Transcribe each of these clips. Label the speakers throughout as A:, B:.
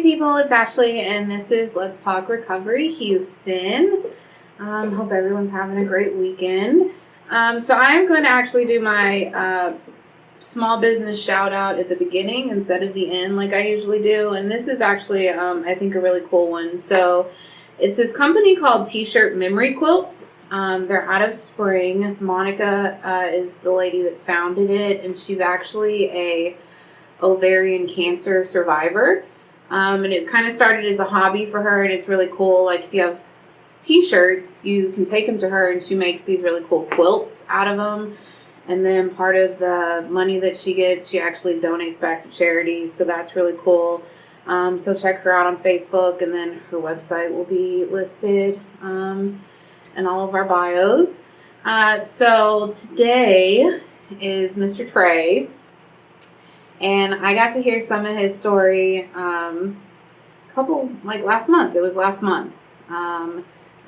A: people, it's Ashley, and this is Let's Talk Recovery Houston. Hope everyone's having a great weekend. So I'm going to actually do my small business shout out at the beginning instead of the end like I usually do, and this is actually, I think, a really cool one. So it's this company called T-Shirt Memory Quilts. They're out of Spring. Monica is the lady that founded it, and she's actually a ovarian cancer survivor. And it kind of started as a hobby for her, and it's really cool. Like, if you have t-shirts, you can take them to her, and she makes these really cool quilts out of them. And then part of the money that she gets, she actually donates back to charities. So that's really cool. So check her out on Facebook, and then her website will be listed in all of our bios. So today is Mr. Trey. And I got to hear some of his story last month. It was last month. And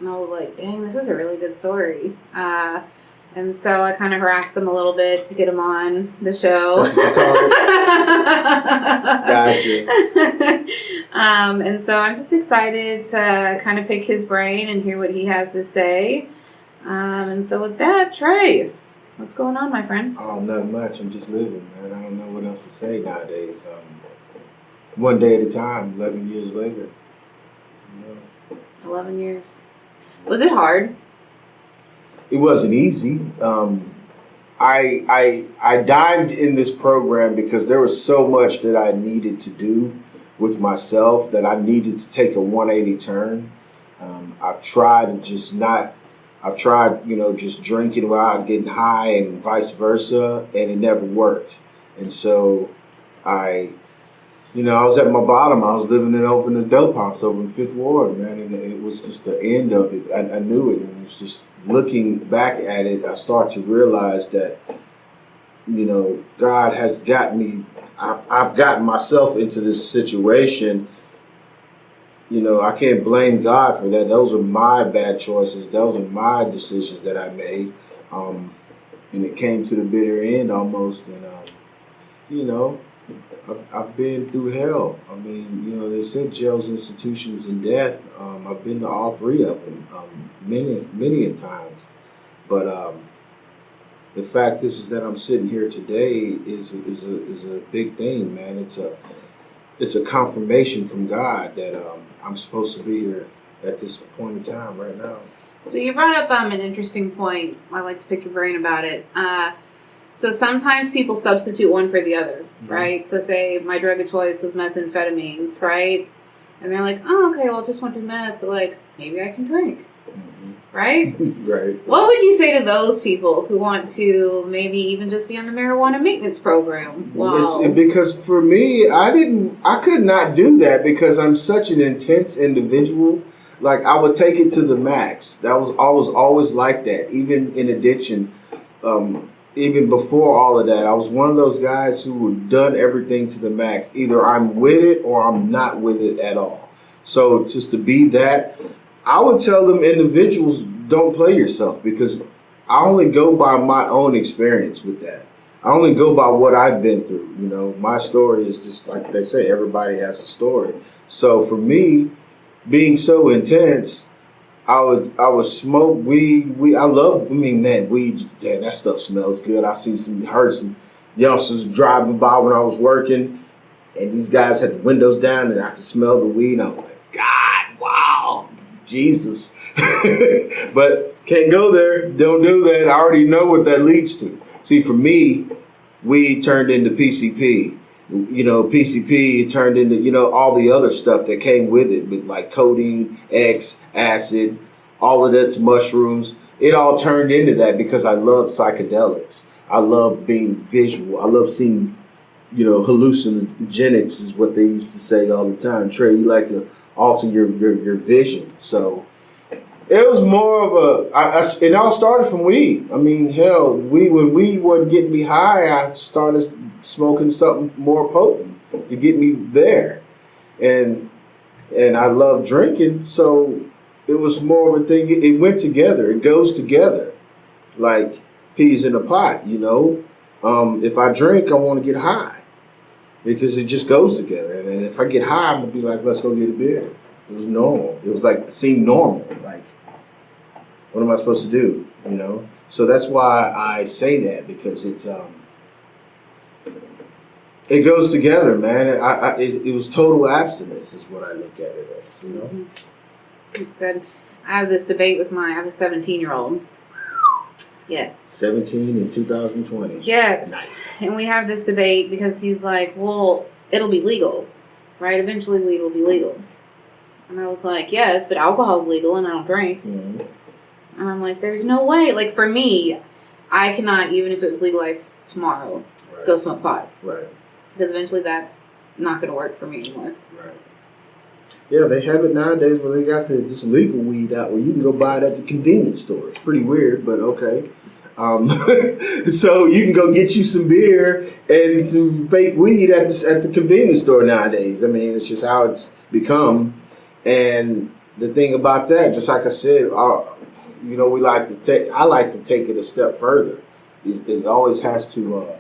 A: I was like, dang, this is a really good story. And so I kind of harassed him a little bit to get him on the show. Gotcha. And so I'm just excited to kind of pick his brain and hear what he has to say. And so with that, Trey, what's going on, my friend?
B: Oh, not much. I'm just living, man. I don't know what else to say nowadays. One day at a time, 11 years later. You know.
A: 11 years. Was it hard?
B: It wasn't easy. I dived in this program because there was so much that I needed to do with myself that I needed to take a 180 turn. I've tried, just drinking without getting high and vice versa, and it never worked. And so I was at my bottom. I was living in a dope house over in Fifth Ward, man, and it was just the end of it. I knew it, and it was just looking back at it, I start to realize that, God has got me. I've gotten myself into this situation. I can't blame God for that. Those are my bad choices. Those are my decisions that I made. And it came to the bitter end almost. And, I've been through hell. I mean, they said jails, institutions, and death. I've been to all three of them many times. But the fact is that I'm sitting here today is a big thing, man. It's a confirmation from God that I'm supposed to be here at this point in time right now.
A: So you brought up an interesting point. I like to pick your brain about it. So sometimes people substitute one for the other, mm-hmm. right? So say my drug of choice was methamphetamines, right? And they're like, oh, okay, well, I just want to do meth, but maybe I can drink, mm-hmm. right?
B: Right.
A: What would you say to those people who want to maybe even just be on the marijuana maintenance program? Wow.
B: Because for me, I could not do that because I'm such an intense individual. Like, I would take it to the max. I was always like that, even in addiction. Even before all of that, I was one of those guys who had done everything to the max. Either I'm with it or I'm not with it at all. So just to be that, I would tell them individuals, don't play yourself, because I only go by my own experience with that. I only go by what I've been through. My story is just like they say, everybody has a story. So for me, being so intense, I would smoke weed. Weed, damn, that stuff smells good. I heard some youngsters driving by when I was working, and these guys had the windows down, and I could smell the weed. And I was like, God, wow, Jesus. But can't go there. Don't do that. I already know what that leads to. See, for me, weed turned into PCP. PCP turned into, all the other stuff that came with it, with like codeine, X, acid, all of that's mushrooms. It all turned into that because I love psychedelics. I love being visual. I love seeing, hallucinogenics is what they used to say all the time. Trey, you like to alter your vision. So it was more of it all started from weed. I mean, hell, when weed wasn't getting me high, I started smoking something more potent to get me there. And I love drinking, so it was more of a thing. It went together. It goes together like peas in a pot, If I drink, I want to get high. because it just goes together. And if I get high, I'm gonna be like, let's go get a beer. It was normal. It was like, it seemed normal. Like, what am I supposed to do? You know? So that's why I say that, because it goes together, man. It was total abstinence is what I look at it as, you know?
A: Mm-hmm. It's good. I have this debate with I have a 17-year-old. Yes.
B: 17 in 2020.
A: Yes.
B: Nice.
A: And we have this debate because he's like, well, it'll be legal, right? Eventually weed will be legal. And I was like, yes, but alcohol's legal and I don't drink.
B: Mm-hmm.
A: And I'm like, there's no way. Like, for me, I cannot, even if it was legalized tomorrow, go smoke pot.
B: Right.
A: Because eventually that's not going to work for me anymore.
B: Right. Yeah, they have it nowadays where they got this legal weed out where you can go buy it at the convenience store. It's pretty weird, but okay. So you can go get you some beer and some fake weed at the convenience store nowadays. I mean, it's just how it's become. And the thing about that, just like I said, you know, I like to take it a step further. It always has to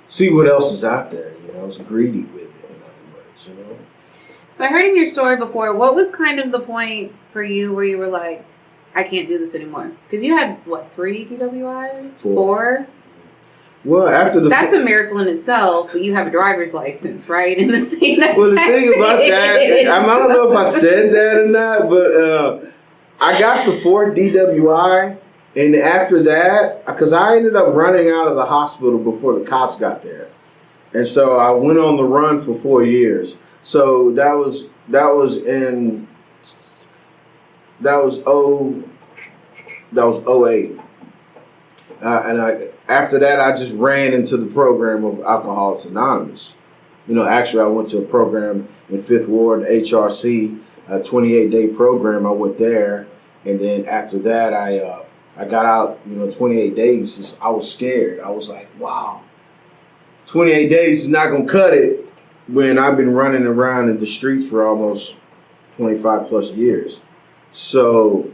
B: see what else is out there. You know, it's greedy with it. In other words, you know.
A: So I heard in your story before, what was kind of the point for you where you were like, I can't do this anymore? Because you had, what, 3 DWIs? 4?
B: Well, after
A: that's a miracle in itself that you have a driver's license, right? In the state that
B: well, the thing about that, I don't know if I said that or not, but I got the 4th DWI, and after that, because I ended up running out of the hospital before the cops got there, and so I went on the run for 4 years. So that was 08. And after that, I just ran into the program of Alcoholics Anonymous. You know, actually, I went to a program in 5th Ward, HRC, a 28-day program. I went there, and then after that, I got out. You know, 28 days. I was scared. I was like, wow, 28 days is not gonna cut it when I've been running around in the streets for almost 25 plus years. So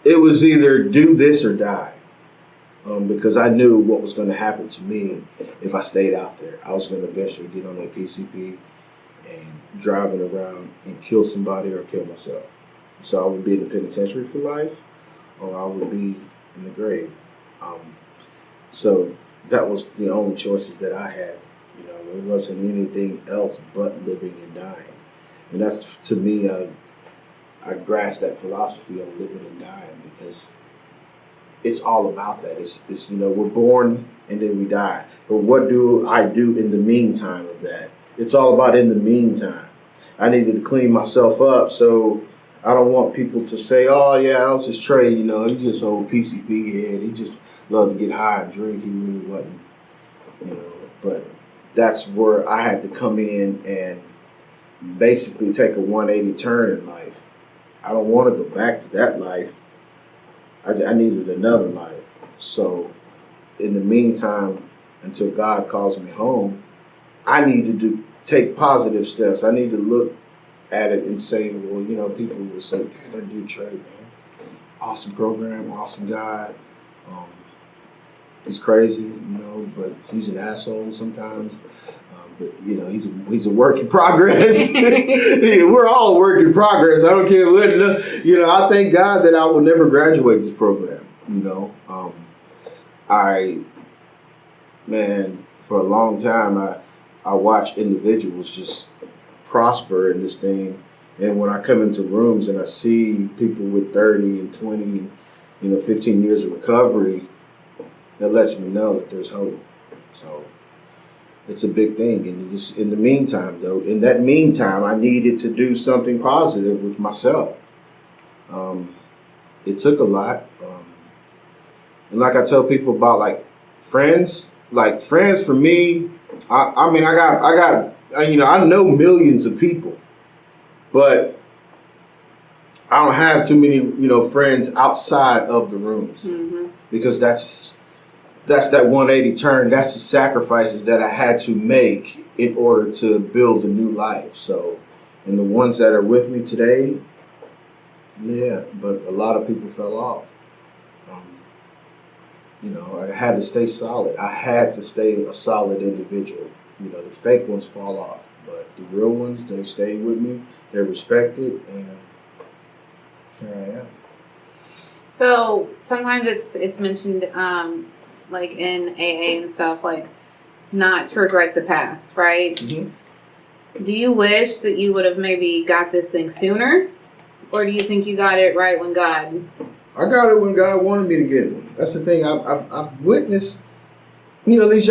B: it was either do this or die. Because I knew what was going to happen to me if I stayed out there. I was going to eventually get on that PCP and driving around and kill somebody or kill myself. So I would be in the penitentiary for life, or I would be in the grave. So that was the only choices that I had. You know, it wasn't anything else but living and dying. And that's, to me, I grasped that philosophy of living and dying, because it's all about that. It's you know, we're born and then we die. But what do I do in the meantime of that? It's all about in the meantime. I needed to clean myself up, so I don't want people to say, oh yeah, that was just Trey, you know, he's just old PCP head. He just loved to get high and drink. He really wasn't, you know. But that's where I had to come in and basically take a 180 turn in life. I don't want to go back to that life. I needed another life. So in the meantime, until God calls me home, I needed to take positive steps. I need to look at it and say, well, you know, people will say, man, that dude Trey, man, awesome program, awesome guy. He's crazy, you know, but he's an asshole sometimes. But you know, he's a work in progress. We're all a work in progress. I don't care what. You know, I thank God that I will never graduate this program. You know, for a long time, I watch individuals just prosper in this thing, and when I come into rooms and I see people with 30 and 20, and, you know, 15 years of recovery, that lets me know that there's hope. So. It's a big thing, and just in the meantime, though, I needed to do something positive with myself. It took a lot, and like I tell people about, like friends for me. I mean, I got, you know, I know millions of people, but I don't have too many, you know, friends outside of the rooms, because that's that 180 turn. That's the sacrifices that I had to make in order to build a new life. So, and the ones that are with me today, yeah, but a lot of people fell off. You know, I had to stay solid. I had to stay a solid individual. You know, the fake ones fall off, but the real ones, they stay with me. They're respected, and here I am.
A: So sometimes it's mentioned, like in AA and stuff, like not to regret the past, right?
B: Mm-hmm.
A: Do you wish that you would have maybe got this thing sooner, or do you think you got it right when God?
B: I got it when God wanted me to get it. That's the thing. I've witnessed. You know, these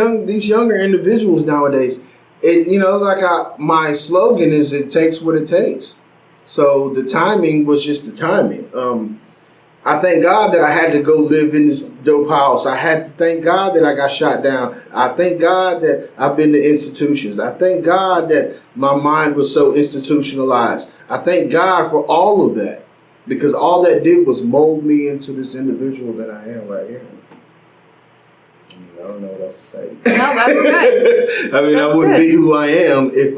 B: younger individuals nowadays. You know, my slogan is, "It takes what it takes." So the timing was just the timing. I thank God that I had to go live in this dope house. I had to thank God that I got shot down. I thank God that I've been to institutions. I thank God that my mind was so institutionalized. I thank God for all of that, because all that did was mold me into this individual that I am right here. I don't know what else to say.
A: No, that's good.
B: I mean,
A: That's
B: I wouldn't
A: good.
B: be who I am if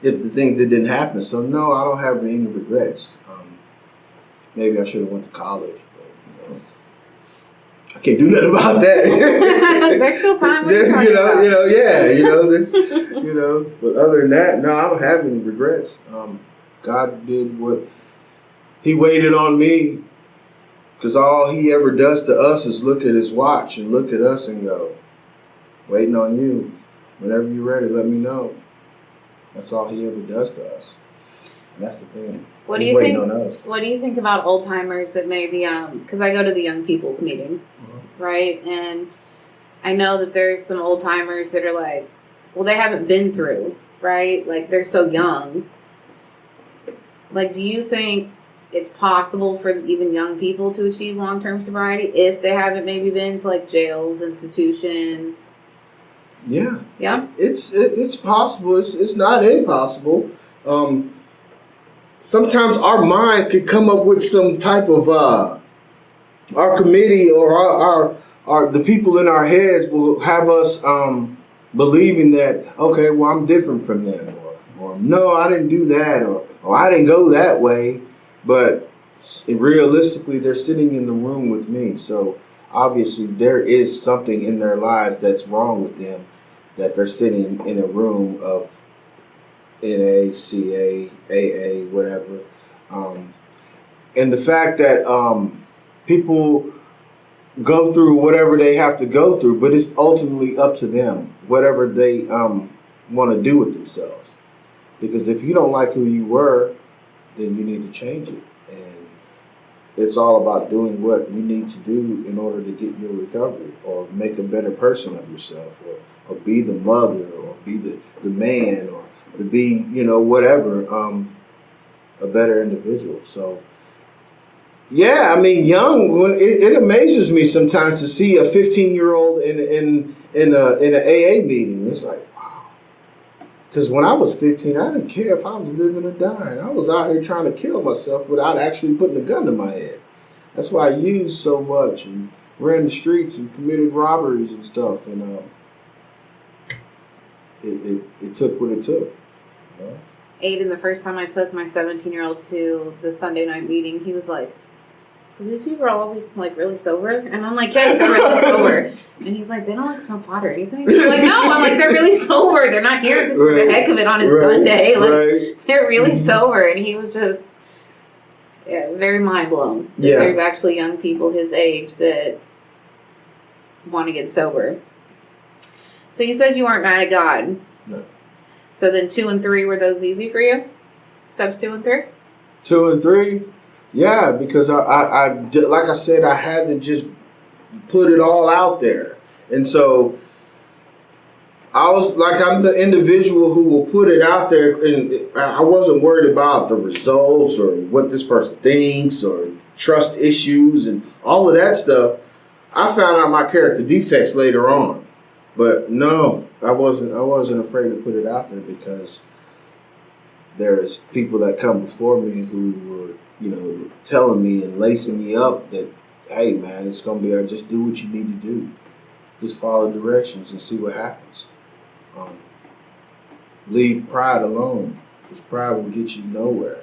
B: the things that didn't happen. So no, I don't have any regrets. Maybe I should have went to college, but you know, I can't do nothing about that.
A: There's still time. What are you talking about?
B: Yeah, there's, But other than that, no, I don't have any regrets. God did what He waited on me, because all He ever does to us is look at His watch and look at us and go, waiting on you. Whenever you're ready, let me know. That's all He ever does to us. And that's the thing.
A: What do
B: He's
A: you
B: waiting
A: think?
B: on us.
A: What do you think about old timers that maybe because I go to the young people's meeting, right? And I know that there's some old timers that are like, well, they haven't been through, right? Like they're so young. Like, do you think it's possible for even young people to achieve long-term sobriety if they haven't maybe been to like jails, institutions?
B: Yeah.
A: Yeah.
B: It's possible. It's not impossible. Sometimes our mind could come up with some type of our committee or our the people in our heads will have us believing that, okay, well, I'm different from them, or no, I didn't do that, or I didn't go that way. But realistically, they're sitting in the room with me, so obviously there is something in their lives that's wrong with them, that they're sitting in a room of NAACA, AA, whatever. And the fact that people go through whatever they have to go through, but it's ultimately up to them, whatever they want to do with themselves. Because if you don't like who you were, then you need to change it. And it's all about doing what you need to do in order to get your recovery, or make a better person of yourself, or be the mother, or be the man, or to be, whatever, a better individual. So, yeah, I mean, young. It amazes me sometimes to see a 15-year-old in an AA meeting. It's like, wow. Because when I was 15, I didn't care if I was living or dying. I was out here trying to kill myself without actually putting a gun to my head. That's why I used so much and ran the streets and committed robberies and stuff. And it took what it took.
A: Aiden, the first time I took my 17-year-old to the Sunday night meeting, he was like, so these people are all like really sober? And I'm like, yes, they're really sober. And he's like, they don't like smoke pot or anything? I'm like, no, I'm like, they're really sober. They're not here just for the heck of it on a Sunday. Like, they're really sober. And he was just very mind blown that there's actually young people his age that want to get sober. So you said you weren't mad at God.
B: No.
A: So then 2 and 3, were those easy for you? Steps 2 and 3?
B: 2 and 3, yeah, because I like I said, I had to just put it all out there, and so I was like, I'm the individual who will put it out there, and I wasn't worried about the results or what this person thinks or trust issues and all of that stuff. I found out my character defects later on. But no, I wasn't afraid to put it out there, because there's people that come before me who were, telling me and lacing me up that, hey man, it's gonna be, just do what you need to do. Just follow directions and see what happens. Leave pride alone, because pride will get you nowhere.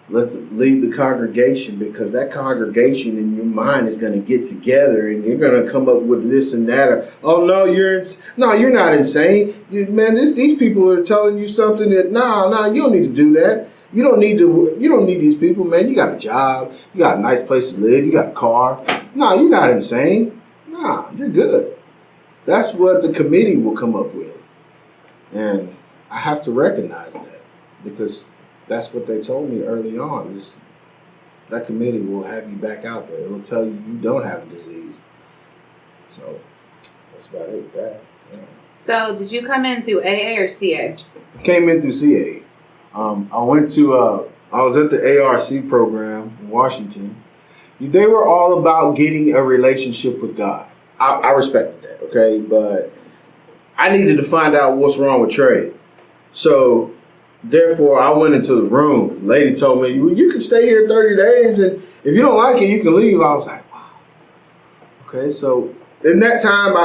B: leave the congregation, because that congregation in your mind is going to get together and you're going to come up with this and that. Or, oh no, you're not insane. These people are telling you something that you don't need to do that. You don't need these people, man. You got a job, you got a nice place to live, you got a car. No, you're not insane. Nah, you're good. That's what the committee will come up with. And I have to recognize that, because that's what they told me early on, is that committee will have you back out there. It'll tell you you don't have a disease. So that's about it with that. Yeah.
A: So did you come in through AA or CA?
B: I came in through CA. I was at the ARC program in Washington. They were all about getting a relationship with God. I respected that, okay? But I needed to find out what's wrong with trade. So therefore, I went into the room. The lady told me, well, you can stay here 30 days, and if you don't like it, you can leave. I was like, wow. Okay, so in that time,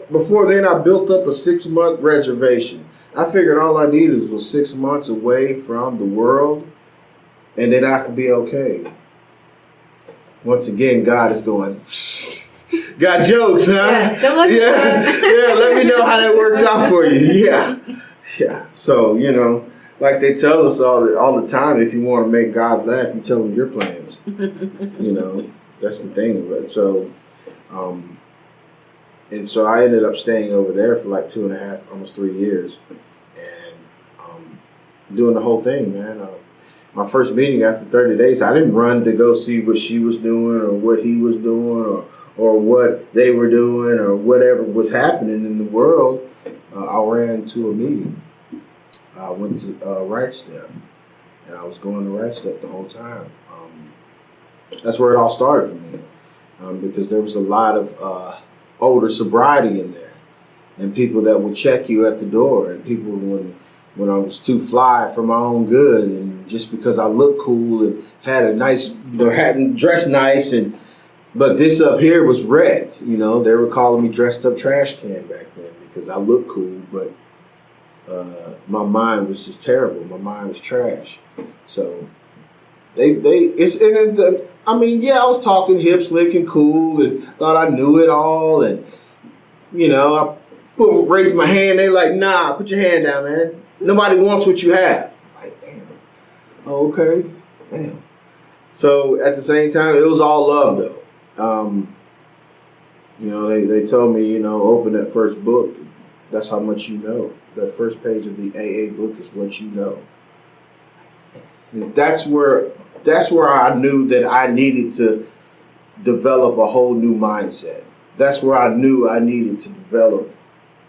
B: before then, I built up a 6-month reservation. I figured all I needed was 6 months away from the world, and then I could be okay. Once again, God is going, got jokes, huh?
A: Yeah, good luck.
B: Yeah, let me know how that works out for you. Yeah. So, like they tell us all the time, if you want to make God laugh, you tell him your plans. That's the thing. But so, and so I ended up staying over there for like 2.5, almost 3 years, and doing the whole thing, man. My first meeting after 30 days, I didn't run to go see what she was doing or what he was doing or what they were doing or whatever was happening in the world. I ran to a meeting. I went to Right Step, and I was going to Right Step the whole time. That's where it all started for me, because there was a lot of older sobriety in there, and people that would check you at the door, and people when I was too fly for my own good, and just because I looked cool and had a nice, hadn't dressed nice, but this up here was wrecked. They were calling me dressed up trash can back then because I looked cool, but my mind was just terrible. My mind was trash. So I was talking hip, slick, and cool, and thought I knew it all, and I raised my hand. They like, nah, put your hand down, man. Nobody wants what you have. I'm like, damn. Oh, okay, damn. So at the same time, it was all love, though. They told me, open that first book. That's how much you know. That first page of the AA book is what you know. And that's where I knew that I needed to develop a whole new mindset. That's where I knew I needed to develop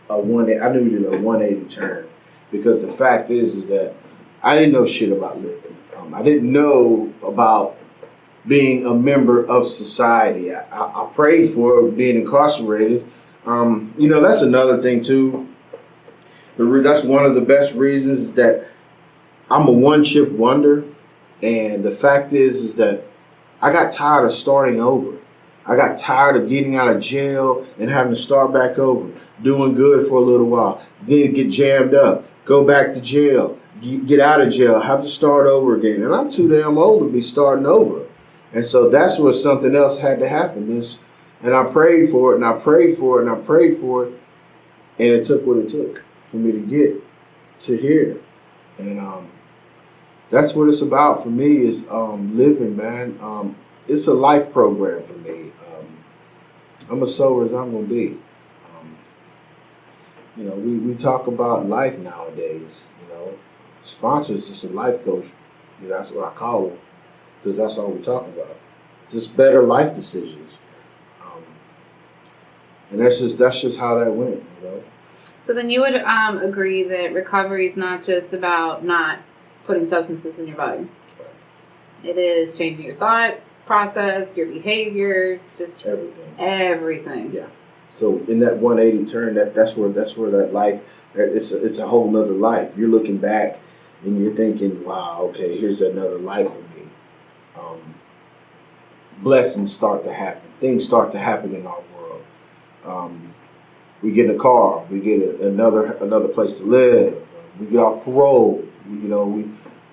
B: a 180 turn. Because the fact is that I didn't know shit about living. I didn't know about being a member of society. I prayed for being incarcerated. That's another thing too. That's one of the best reasons that I'm a one-chip wonder. And the fact is that I got tired of starting over. I got tired of getting out of jail and having to start back over, doing good for a little while, then get jammed up, go back to jail, get out of jail, have to start over again. And I'm too damn old to be starting over. And so that's where something else had to happen. And I prayed for it, and I prayed for it, and I prayed for it. And it took what it took for me to get to here. And that's what it's about for me, is living, man. It's a life program for me. I'm as sober as I'm going to be. We talk about life nowadays. Sponsors, just a life coach. That's what I call them, because that's all we talk about. Just better life decisions. And that's just how that went.
A: So then you would agree that recovery is not just about not putting substances in your body. It is changing your thought process, your behaviors, just everything. Yeah.
B: So in that 180 turn, that's where that life, it's a whole nother life. You're looking back and you're thinking, wow, okay, here's another life for me. Blessings start to happen. Things start to happen in our world. We get a car. We get another place to live. We get our parole.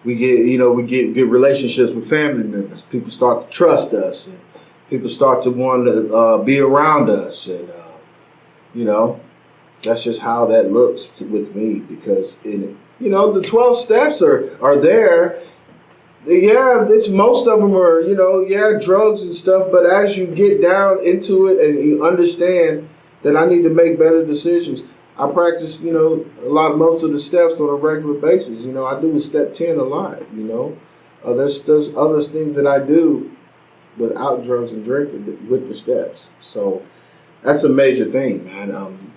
B: we get good relationships with family members. People start to trust us, and people start to want to be around us, and that's just how that looks with me. Because the 12 steps are there. Yeah, it's most of them are drugs and stuff. But as you get down into it and you understand that I need to make better decisions, I practice most of the steps on a regular basis. I do step 10 a lot. There's other things that I do without drugs and drinking with the steps. So that's a major thing, man.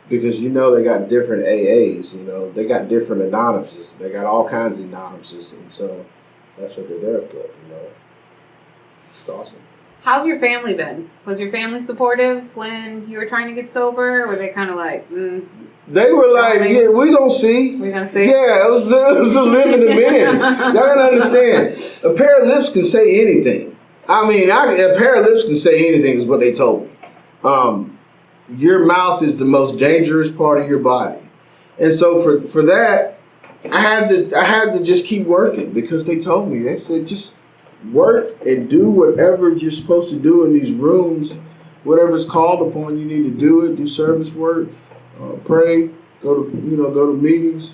B: Because they got different AAs, they got different anonymouses, they got all kinds of anonymouses, and so that's what they're there for. It's awesome.
A: How's your family been? Was your family supportive when you were trying to get sober? Or were they kind of like,
B: They were like, yeah, we're going to see.
A: We're going to see?
B: Yeah, it was a living amends. Y'all got to understand, a pair of lips can say anything. I mean, a pair of lips can say anything is what they told me. Your mouth is the most dangerous part of your body. And so for that, I had to just keep working because they told me, they said, just work and do whatever you're supposed to do in these rooms, whatever's called upon, you need to do it, do service work, pray, go to meetings,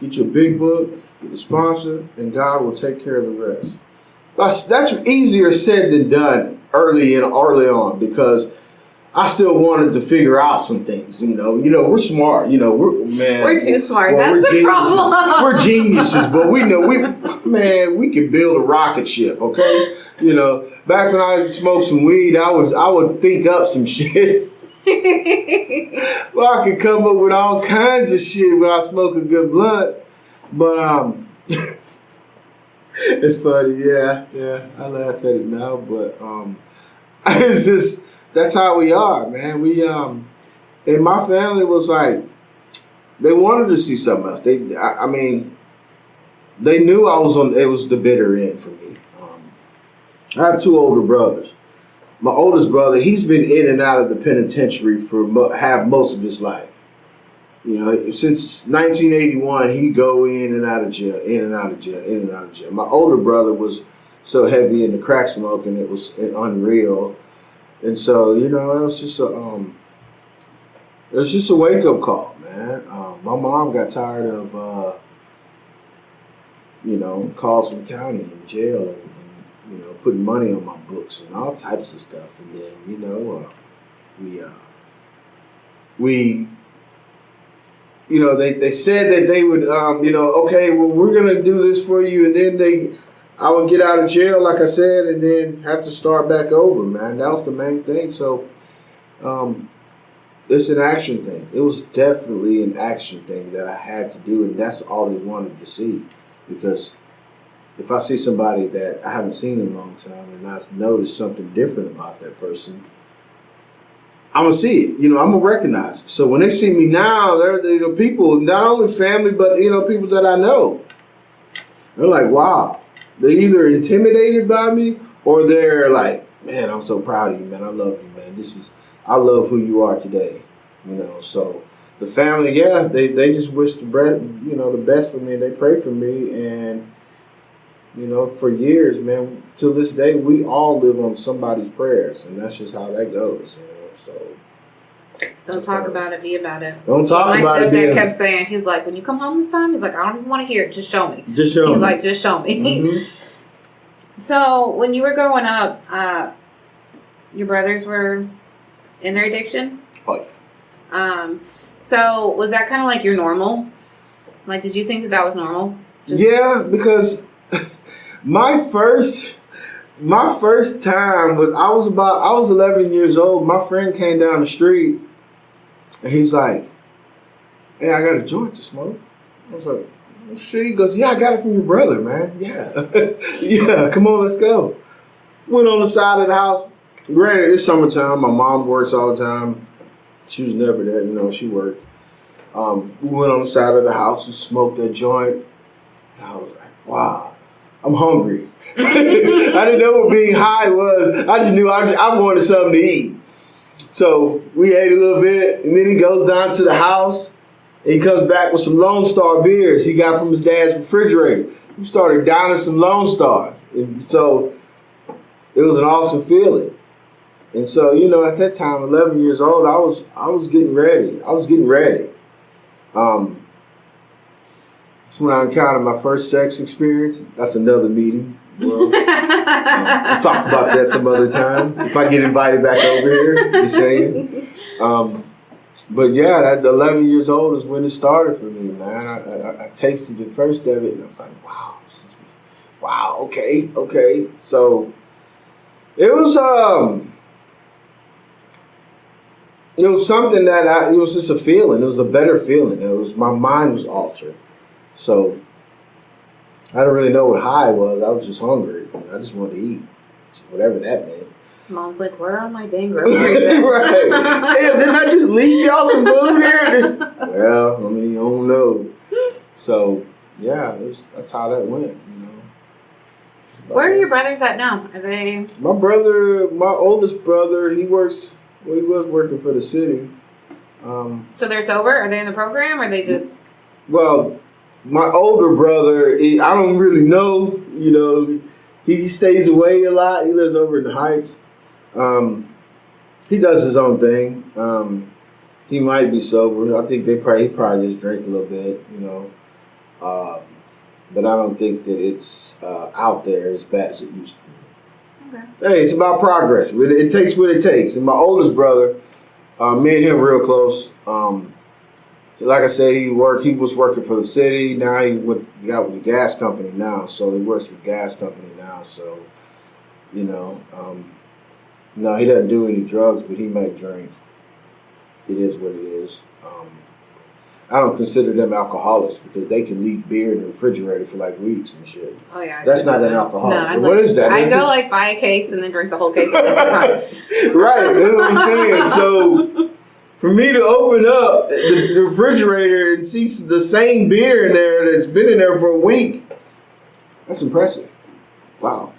B: get your big book, get a sponsor, and God will take care of the rest. That's easier said than done early on because I still wanted to figure out some things. We're smart.
A: We're too smart.
B: Well,
A: that's the problem.
B: We're geniuses, but we know we can build a rocket ship. Okay, back when I smoked some weed, I would think up some shit. Well, I could come up with all kinds of shit when I smoke a good blunt. But it's funny. Yeah, I laugh at it now, but it's just. That's how we are, man. We and my family was like, they wanted to see something else. They knew it was the bitter end for me. I have two older brothers. My oldest brother, he's been in and out of the penitentiary for most of his life. Since 1981, he go in and out of jail, in and out of jail, in and out of jail. My older brother was so heavy into crack smoking, it was unreal. And so, it was just a wake up call, man. My mom got tired of, calls from county and jail and putting money on my books and all types of stuff. And then, they said that they would, okay, well, we're going to do this for you. And then I would get out of jail, like I said, and then have to start back over, man. That was the main thing. So it's an action thing. It was definitely an action thing that I had to do, and that's all they wanted to see. Because if I see somebody that I haven't seen in a long time and I notice something different about that person, I'm going to see it. I'm going to recognize it. So when they see me now, they're people, not only family, but, people that I know. They're like, wow. They're either intimidated by me or they're like, man, I'm so proud of you, man. I love you, man. I love who you are today. So the family, yeah, they just wish the best for me. They pray for me, and for years, man, till this day, we all live on somebody's prayers, and that's just how that goes. So
A: don't talk about it, be about it.
B: Don't talk about it.
A: My stepdad kept saying, he's like, when you come home this time, he's like, I don't even want to hear it. Just show me.
B: Just show me.
A: He's like, just show me.
B: Mm-hmm.
A: So when you were growing up, your brothers were in their addiction?
B: Oh, yeah.
A: So was that kind of like your normal? Like, did you think that was normal?
B: Yeah, because my first time was I was 11 years old. My friend came down the street and he's like, hey, I got a joint to smoke. I was like, oh, shit. He goes, yeah, I got it from your brother, man. Yeah. Yeah, come on, let's go. Went on the side of the house. Granted, it's summertime. My mom works all the time. She was never there, she worked. We went on the side of the house and smoked that joint. And I was like, wow, I'm hungry. I didn't know what being high was. I just knew I wanted something to eat. So we ate a little bit, and then he goes down to the house, He comes back with some Lone Star beers he got from his dad's refrigerator. We started downing some Lone Stars. And so it was an awesome feeling. And so, you know, at that time, 11 years old, I was getting ready. That's when I encountered my first sex experience. That's another meeting. Well, we'll talk about that some other time. If I get invited back over here, just saying. But yeah, that 11 years old is when it started for me, man. I tasted the first of it, and I was like, wow, okay. So it was something that it was just a feeling. It was a better feeling. My mind was altered. So I don't really know what high was. I was just hungry. I just wanted to eat, whatever that meant.
A: Mom's like, where are my dang groceries?
B: Right. Damn, didn't I just leave y'all some food here? Well, I mean, you don't know. So, yeah, that's how that went, you know.
A: Where are your brothers at now? Are they?
B: My oldest brother, he was working for the city.
A: So they're sober? Are they in the program, or are they just?
B: Well, my older brother, I don't really know, you know, he stays away a lot. He lives over in the Heights. He does his own thing. He might be sober. I think he probably just drank a little bit, you know. But I don't think that it's out there as bad as it used to be.
A: Okay.
B: Hey, it's about progress. It takes what it takes. And my oldest brother, me and him real close. Like I said, he was working for the city. Now he got with the gas company now. So he works for the gas company now. So, you know, no, he doesn't do any drugs, but he might drink. It is what it is. I don't consider them alcoholics because they can leave beer in the refrigerator for like weeks and shit.
A: Oh yeah.
B: That's not an alcoholic.
A: No,
B: what is that?
A: I go like buy a case and then drink the whole case at the time.
B: Right, that's what I'm saying. So for me to open up the refrigerator and see the same beer in there that's been in there for a week, that's impressive. Wow.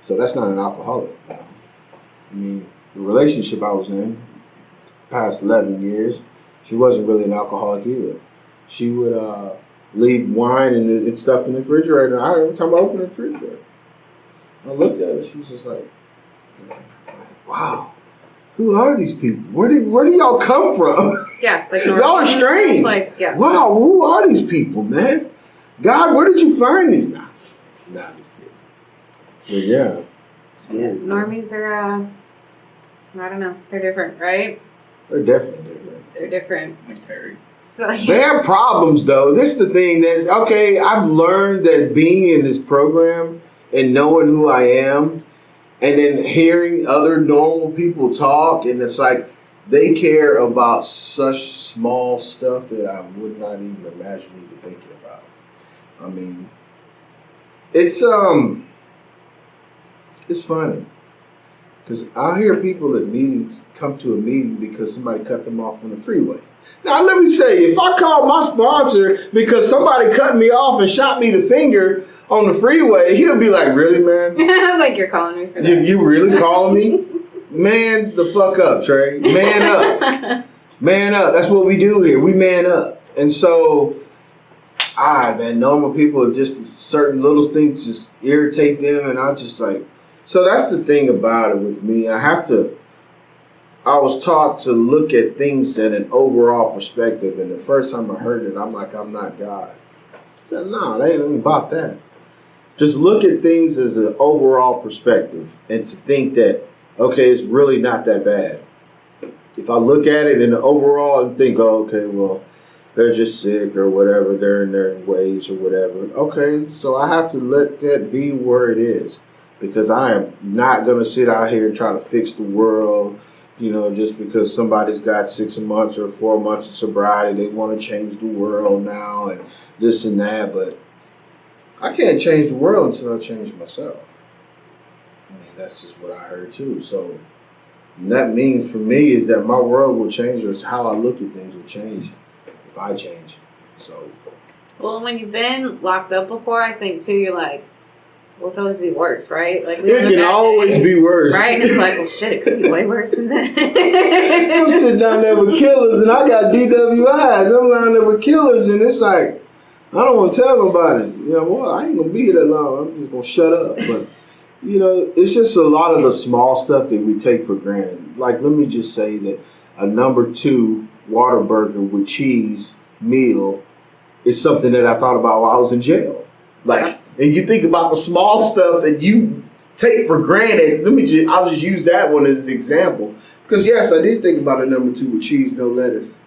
B: So that's not an alcoholic. I mean, the relationship I was in, past 11 years, she wasn't really an alcoholic either. She would leave wine and stuff in the refrigerator. Every time I opened the refrigerator, I looked at her. She was just like, wow, who are these people? Where do y'all come from?
A: Yeah, like
B: y'all are strange.
A: Like, yeah.
B: Wow, who are these people, man? God, where did you find these? Nah, I'm just kidding. But yeah.
A: Yeah, normies are, I don't know, they're different, right?
B: They're definitely different.
A: They're different.
C: Very.
A: So, yeah.
B: They have problems though. This is the thing that, okay, I've learned that being in this program and knowing who I am and then hearing other normal people talk, and it's like they care about such small stuff that I would not even imagine even thinking about. I mean, it's funny. Because I hear people at meetings come to a meeting because somebody cut them off on the freeway. Now, let me say, if I call my sponsor because somebody cut me off and shot me the finger on the freeway, he'll be like, really, man?
A: Like you're calling me for that.
B: You really calling me? Man the fuck up, Trey. Man up. Man up. That's what we do here. We man up. And so, man, normal people, just certain little things just irritate them, and I'm just like, so that's the thing about it with me. I was taught to look at things in an overall perspective, and the first time I heard it, I'm like, I'm not God. I said, no, that ain't about that. Just look at things as an overall perspective, and to think that, okay, it's really not that bad. If I look at it in the overall and think, oh, okay, well, they're just sick or whatever, they're in their ways or whatever. Okay, so I have to let that be where it is. Because I am not going to sit out here and try to fix the world, you know, just because somebody's got 6 months or 4 months of sobriety. They want to change the world now and this and that. But I can't change the world until I change myself. I mean, that's just what I heard too. So that means for me is that my world will change, or how I look at things will change if I change. So.
A: Well, when you've been locked up before, I think too, you're like, Well, it could always be worse, right? Like
B: It can always be worse.
A: Right? And it's like, well, shit, it could be way worse than that.
B: I'm sitting down there with killers, and I got DWIs. I'm lying there with killers, and it's like, I don't want to tell nobody. You know, well, I ain't going to be here that long. I'm just going to shut up. But, you know, it's just a lot of the small stuff that we take for granted. Like, let me just say that a number 2 Whataburger with cheese meal is something that I thought about while I was in jail. Like, and you think about the small stuff that you take for granted. I'll just use that one as an example. Because yes, I did think about a number 2 with cheese, no lettuce.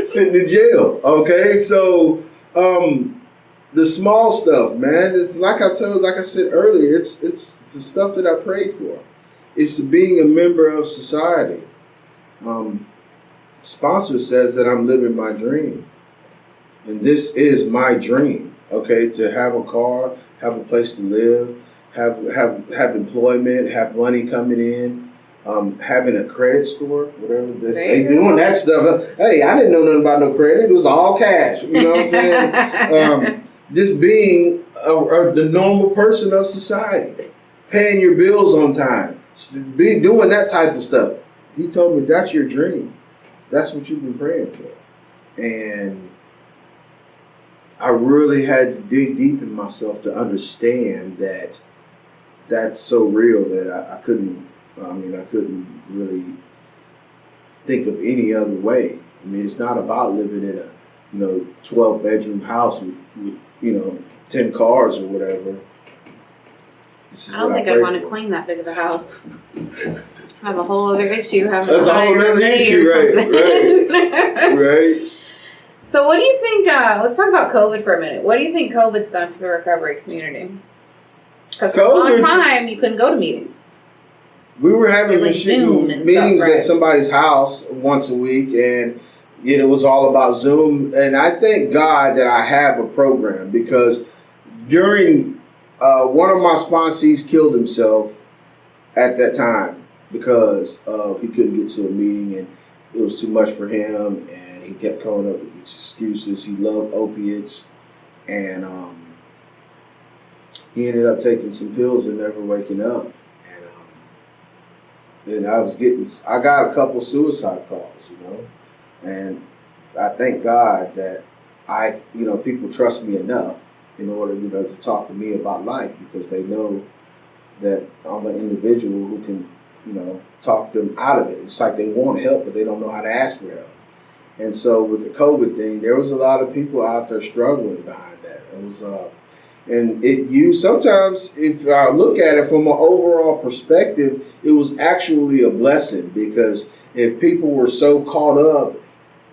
B: Sitting in jail. Okay, so the small stuff, man. It's like I said earlier. It's the stuff that I prayed for. It's being a member of society. Sponsor says that I'm living my dream. And this is my dream, okay, to have a car, have a place to live, have employment, have money coming in, having a credit score, whatever this, they doing that stuff. Hey, I didn't know nothing about no credit. It was all cash, you know what I'm saying? Just being the normal person of society, paying your bills on time, doing that type of stuff. He told me that's your dream. That's what you've been praying for. And I really had to dig deep in myself to understand that that's so real that I couldn't really think of any other way. I mean, it's not about living in a 12-bedroom house with 10 cars or whatever.
A: I don't think I'd want to clean that big of a house. I have a whole other issue. That's
B: a whole other issue, right?
A: So what do you think, let's talk about COVID for a minute. What do you think COVID's done to the recovery community? Because for a long time, you couldn't go to meetings.
B: We were having
A: Zoom
B: meetings
A: stuff, right?
B: At somebody's house once a week, and it was all about Zoom. And I thank God that I have a program, because during one of my sponsees killed himself at that time because he couldn't get to a meeting and it was too much for him, and he kept coming up with these excuses. He loved opiates, and he ended up taking some pills and never waking up. And I got a couple suicide calls, and I thank God that people trust me enough in order, to talk to me about life, because they know that I'm an individual who can, talk them out of it. It's like they want help, but they don't know how to ask for help. And so with the COVID thing, there was a lot of people out there struggling behind that. It was, sometimes if I look at it from an overall perspective, it was actually a blessing, because if people were so caught up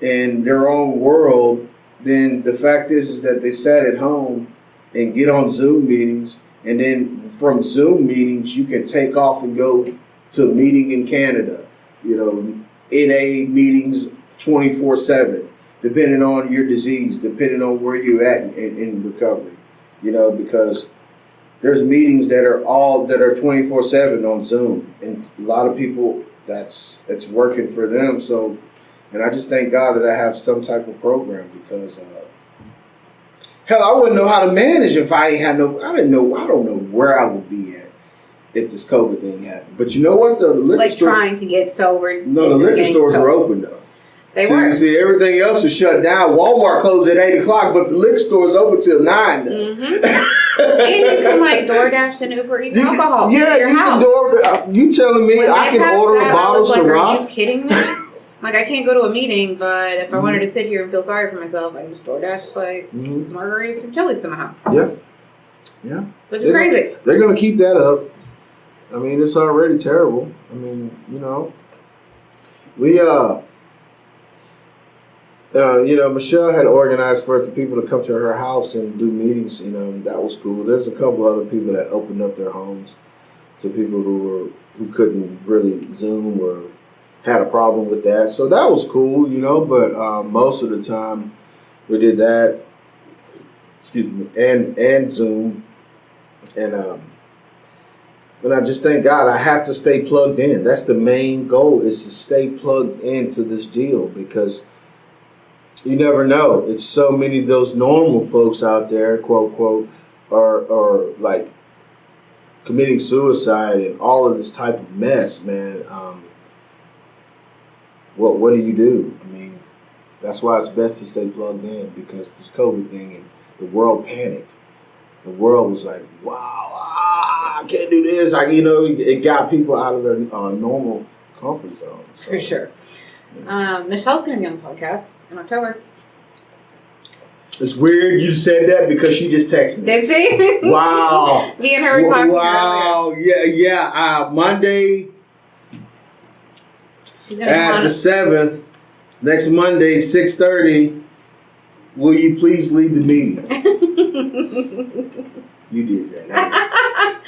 B: in their own world, then the fact is that they sat at home and get on Zoom meetings, and then from Zoom meetings, you can take off and go to a meeting in Canada, NA meetings 24/7, depending on your disease, depending on where you're at in recovery, because there's meetings that are 24/7 on Zoom, and a lot of people it's working for them. So, and I just thank God that I have some type of program, because hell, I wouldn't know how to manage if I ain't had I don't know where I would be at if this COVID thing happened. But you know what? The liquor store,
A: trying to get sober.
B: No, the liquor stores were open though.
A: They were.
B: See, everything else is shut down. Walmart closed at 8 o'clock, but the liquor store is open till 9 now.
A: Mm-hmm. And you can DoorDash and Uber Eats alcohol.
B: Yeah, you can you telling me I can order a bottle of Ciroc?
A: Are you kidding me? I can't go to a meeting, but if I wanted to sit here and feel sorry for myself, I can just DoorDash some margaritas from Chili's to my house.
B: Yeah.
A: Which is crazy.
B: They're going to keep that up. I mean, it's already terrible. I mean, we, Michelle had organized for the people to come to her house and do meetings, and that was cool. There's a couple other people that opened up their homes to people who couldn't really Zoom or had a problem with that. So that was cool, but most of the time we did that, and Zoom. And I just thank God I have to stay plugged in. That's the main goal, is to stay plugged into this deal, because you never know. It's so many of those normal folks out there, quote, quote, or like committing suicide and all of this type of mess, man, what do you do? I mean, that's why it's best to stay plugged in, because this COVID thing and the world panicked. The world was like, wow, I can't do this. It got people out of their normal comfort zone. So,
A: For sure.
B: yeah.
A: Michelle's going to be on the podcast in October.
B: It's weird you said that because she just texted me.
A: Did she?
B: Wow.
A: Me and her were talking earlier.
B: Wow. Yeah. Monday
A: She's going to
B: at
A: come
B: the 7th, next Monday, 6:30. Will you please lead the meeting? You did that.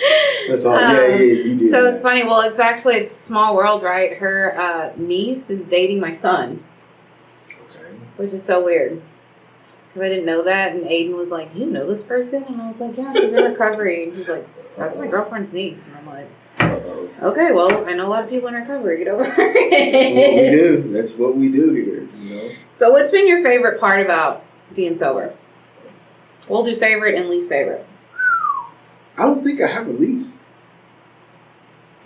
B: That's all. You did.
A: So
B: that.
A: it's funny. Well, it's a small world, right? Her niece is dating my son,
B: Okay.
A: which is so weird. Because I didn't know that. And Aiden was like, do you know this person? And I was like, yeah, she's in recovery. And he's like, that's my girlfriend's niece. And I'm like,
B: Uh-oh.
A: okay, well, I know a lot of people in recovery. Get over
B: That's what we
A: it.
B: do. That's what we do here,
A: So what's been your favorite part about being sober? We'll do favorite and least favorite.
B: I don't think I have a lease.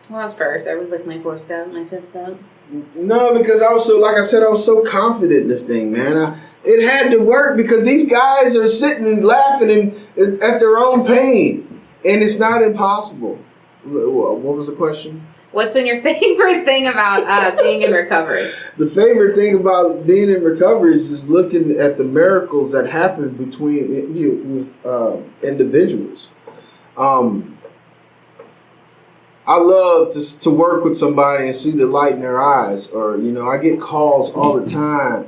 A: Well, that's first. Everyone's like my fourth step, my fifth step.
B: No, because I was so confident in this thing, man. It had to work because these guys are sitting and laughing at their own pain, and it's not impossible. What was the question?
A: What's been your favorite thing about being in recovery?
B: The favorite thing about being in recovery is looking at the miracles that happen between individuals. I love to work with somebody and see the light in their eyes, or I get calls all the time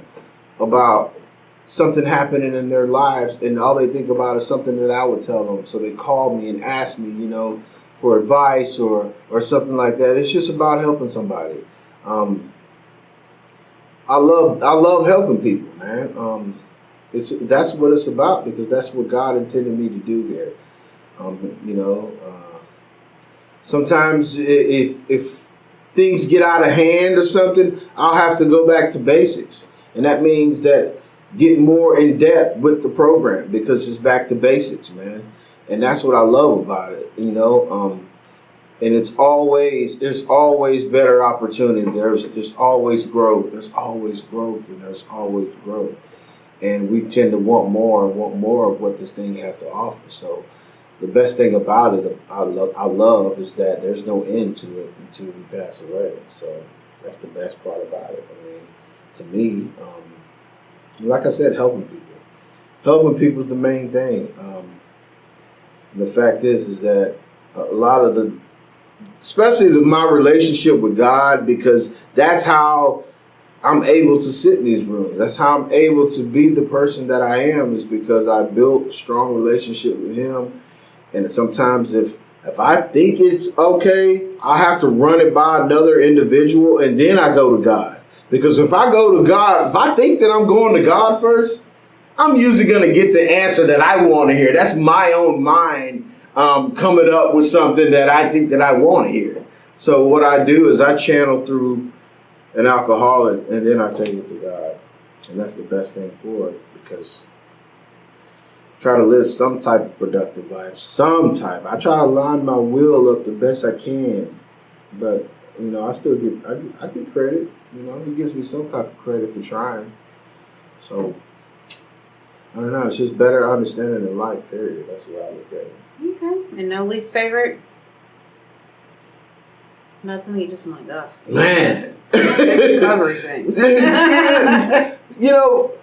B: about something happening in their lives, and all they think about is something that I would tell them. So they call me and ask me, for advice or something like that. It's just about helping somebody. I love helping people, man. That's what it's about, because that's what God intended me to do here. Sometimes if things get out of hand or something, I'll have to go back to basics, and that means that get more in depth with the program, because it's back to basics, man. And that's what I love about it, and there's always better opportunity. There's always growth. There's always growth, and there's always growth. And we tend to want more of what this thing has to offer. So the best thing about it, I love, is that there's no end to it until we pass away. So that's the best part about it. I mean, to me, like I said, helping people is the main thing. The fact is that a lot of especially my relationship with God, because that's how I'm able to sit in these rooms. That's how I'm able to be the person that I am, is because I built a strong relationship with Him. And sometimes if I think it's okay, I have to run it by another individual, and then I go to God. Because if I go to God, if I think that I'm going to God first, I'm usually going to get the answer that I want to hear. That's my own mind coming up with something that I think that I want to hear. So what I do is I channel through an alcoholic, and then I take it to God. And that's the best thing for it, because I try to live some type of productive life, I try to line my will up the best I can. But, I still I get credit. He gives me some type of credit for trying. So, I don't know. It's just better understanding in life, period. That's what I look at it.
A: Okay. And no least favorite? Nothing. You just like, ugh.
B: Man.
A: Recovery thing.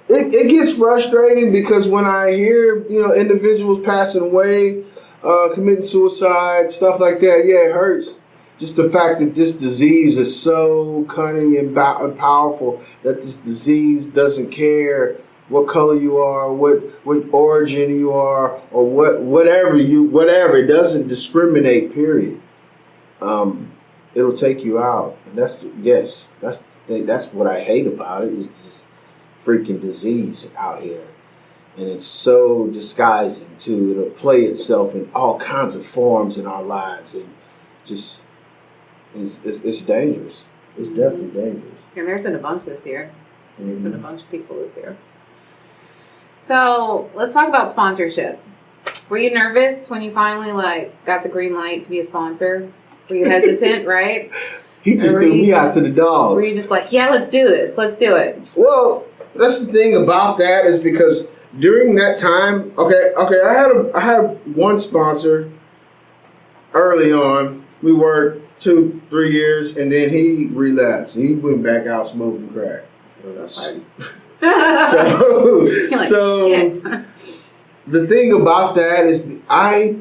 B: It gets frustrating, because when I hear, individuals passing away, committing suicide, stuff like that, yeah, it hurts. Just the fact that this disease is so cunning and powerful, that this disease doesn't care what color you are, what origin you are, or whatever. It doesn't discriminate, period. It'll take you out. And that's the thing. That's what I hate about it, is this freaking disease out here. And it's so disguising too. It'll play itself in all kinds of forms in our lives, and just it's dangerous. It's definitely dangerous.
A: And there's been a bunch this year. There's been a
B: Mhm.
A: bunch of people this year. So let's talk about sponsorship. Were you nervous when you finally like got the green light to be a sponsor? Were you hesitant, right?
B: He just threw me out to the dogs.
A: Were you just like, yeah, let's do this, let's do it?
B: Well, that's the thing about that is because during that time, I had one sponsor early on. We worked 2-3 years, and then he relapsed. He went back out smoking crack. So,
A: You're like,
B: so
A: shit.
B: the thing about that is I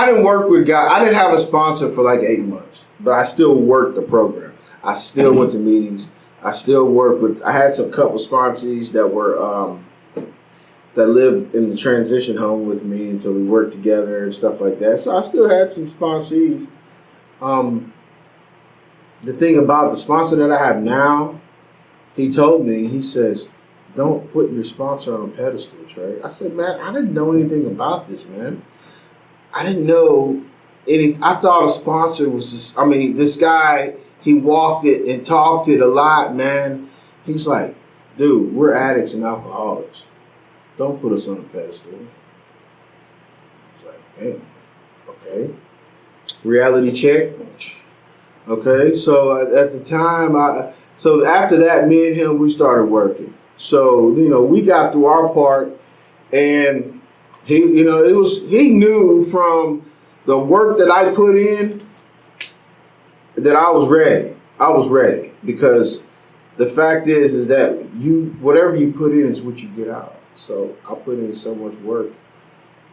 B: didn't work with guys. I didn't have a sponsor for like 8 months, but I still worked the program. I still went to meetings. I still worked with. I had some couple sponsees that were that lived in the transition home with me until we worked together and stuff like that. So I still had some sponsees. The thing about the sponsor that I have now, he told me, he says, don't put your sponsor on a pedestal, Trey. I said, man, I didn't know anything about this, man. I didn't know any. I thought a sponsor was just, this guy, he walked it and talked it a lot, man. He's like, dude, we're addicts and alcoholics. Don't put us on a pedestal. It's like, man, okay. Reality check. Okay, so at the time, so after that, me and him, we started working. So, we got through our part, and he knew from the work that I put in that I was ready. I was ready because the fact is that whatever you put in is what you get out. So I put in so much work